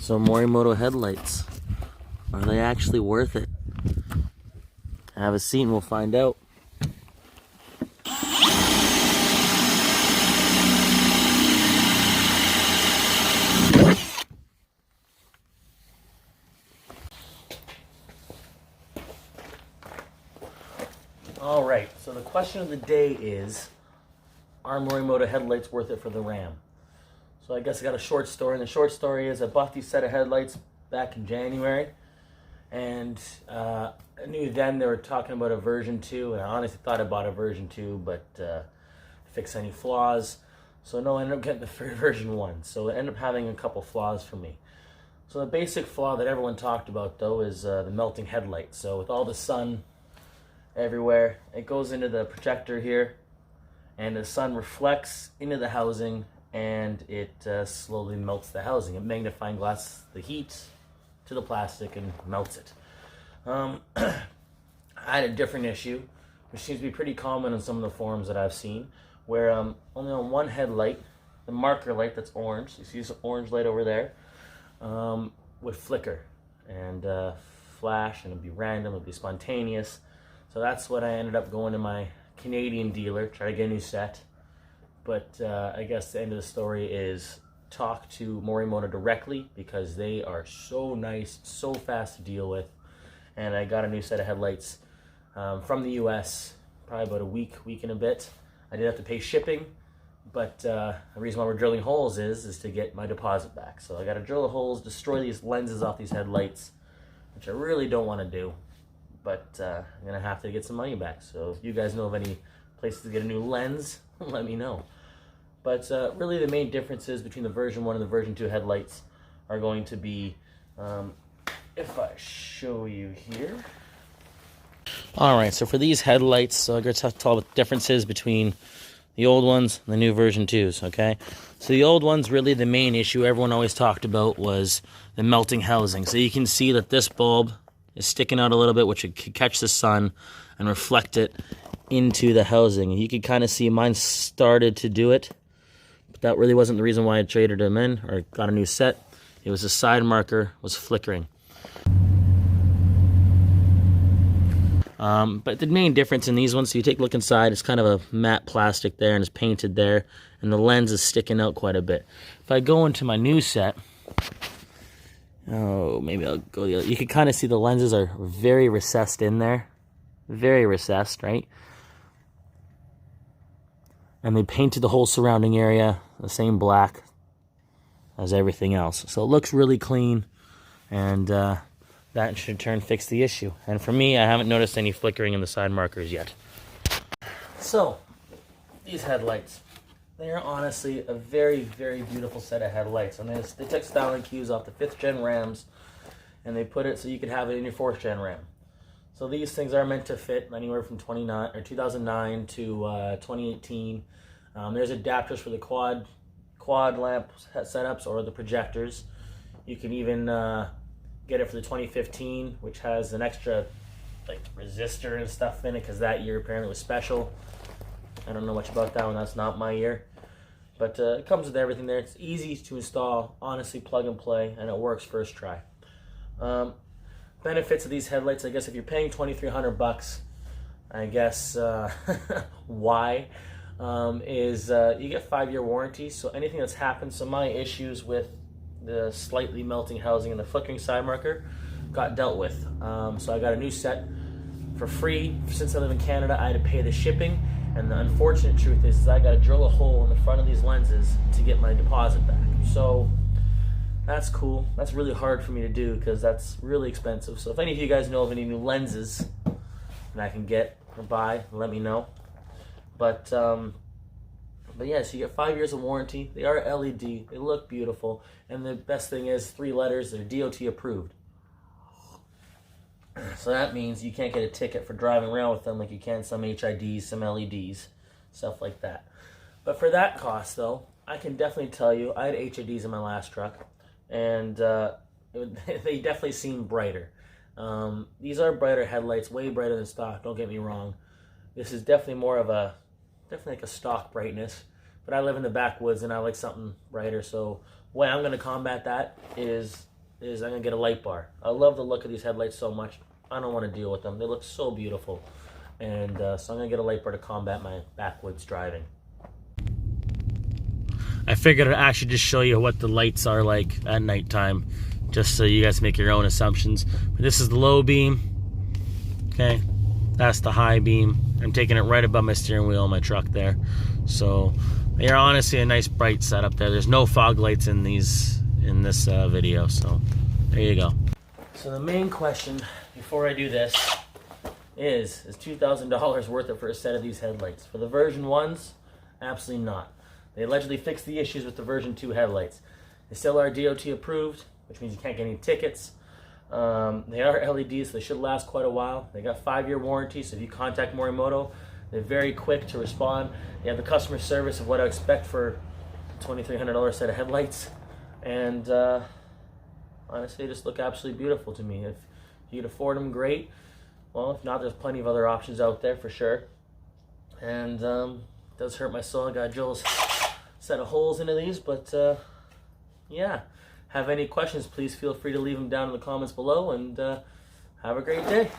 So Morimoto headlights, are they actually worth it? Have a seat and we'll find out. Alright, so the question of the day is, are Morimoto headlights worth it for the Ram? So I guess I got a short story, and the short story is I bought these set of headlights back in January, and I knew then they were talking about a version 2, and I honestly thought I bought a version 2, but fix any flaws. So no, I ended up getting the version 1, so it ended up having a couple flaws for me. So the basic flaw that everyone talked about, though, is the melting headlight. So with all the sun everywhere, it goes into the projector here, and the sun reflects into the housing, and it slowly melts the housing. It magnifying glass the heat to the plastic and melts it. I had a different issue, which seems to be pretty common in some of the forums that I've seen, where only on one headlight, the marker light that's orange, you see this orange light over there, would flicker and flash, and it'd be random, it'd be spontaneous. So that's what I ended up going to my Canadian dealer, try to get a new set. But I guess the end of the story is talk to Morimoto directly, because they are so nice, so fast to deal with. And I got a new set of headlights from the US, probably about a week and a bit. I did have to pay shipping, but the reason why we're drilling holes is to get my deposit back. So I got to drill the holes, destroy these lenses off these headlights, which I really don't want to do. But I'm going to have to get some money back. So if you guys know of any places to get a new lens, let me know. But really the main differences between the version 1 and the version 2 headlights are going to be, if I show you here. Alright, so for these headlights, so I'm going to talk about the differences between the old ones and the new version 2s, okay? So the old ones, really the main issue everyone always talked about was the melting housing. So you can see that this bulb is sticking out a little bit, which it could catch the sun and reflect it into the housing. You can kind of see mine started to do it, but that really wasn't the reason why I traded them in or got a new set. It was the side marker was flickering. But the main difference in these ones, so you take a look inside, it's kind of a matte plastic there and it's painted there, and the lens is sticking out quite a bit. If I go into my new set, oh, maybe I'll go the other. You can kind of see the lenses are very recessed in there. Very recessed, right? And they painted the whole surrounding area the same black as everything else. So it looks really clean, and that should in turn fix the issue. And for me, I haven't noticed any flickering in the side markers yet. So, these headlights. They are honestly a very, very beautiful set of headlights. And they took styling cues off the 5th Gen Rams, and they put it so you could have it in your 4th Gen Ram. So these things are meant to fit anywhere from 2009 to 2018. There's adapters for the quad lamp setups or the projectors. You can even get it for the 2015, which has an extra like resistor and stuff in it, because that year apparently was special. I don't know much about that one, that's not my year. But it comes with everything there. It's easy to install, honestly plug and play, and it works first try. Benefits of these headlights, I guess if you're paying $2,300, I guess why, is you get 5-year warranty, so anything that's happened, so my issues with the slightly melting housing and the flickering side marker got dealt with. So I got a new set for free. Since I live in Canada, I had to pay the shipping, and the unfortunate truth is I got to drill a hole in the front of these lenses to get my deposit back. So that's cool. That's really hard for me to do because that's really expensive. So if any of you guys know of any new lenses that I can get or buy, let me know. But yeah, so you get 5 years of warranty. They are LED. They look beautiful. And the best thing is 3 letters. They're DOT approved. So that means you can't get a ticket for driving around with them like you can some HIDs, some LEDs, stuff like that. But for that cost, though, I can definitely tell you, I had HIDs in my last truck, and they definitely seem brighter. These are brighter headlights, way brighter than stock, don't get me wrong. This is definitely more of a, definitely like a stock brightness, but I live in the backwoods and I like something brighter, so the way I'm going to combat that is is I'm gonna get a light bar. I love the look of these headlights so much. I don't want to deal with them. They look so beautiful. And so I'm gonna get a light bar to combat my backwoods driving. I figured I'd actually just show you what the lights are like at nighttime, just so you guys make your own assumptions. But this is the low beam, okay? That's the high beam. I'm taking it right above my steering wheel in my truck there. So they're honestly a nice bright setup there. There's no fog lights in this video, so there you go. So the main question before I do this is $2,000 worth it for a set of these headlights? For the version 1s, absolutely not. They allegedly fixed the issues with the version 2 headlights. They still are DOT approved, which means you can't get any tickets. They are LEDs, so they should last quite a while. They got 5-year warranty, so if you contact Morimoto, they're very quick to respond. They have the customer service of what I expect for a $2,300 set of headlights. And honestly, they just look absolutely beautiful to me. If you can afford them, great. Well, if not, there's plenty of other options out there for sure. And it does hurt my soul. I got Joel's set of holes into these, but yeah. Have any questions, please feel free to leave them down in the comments below, and have a great day.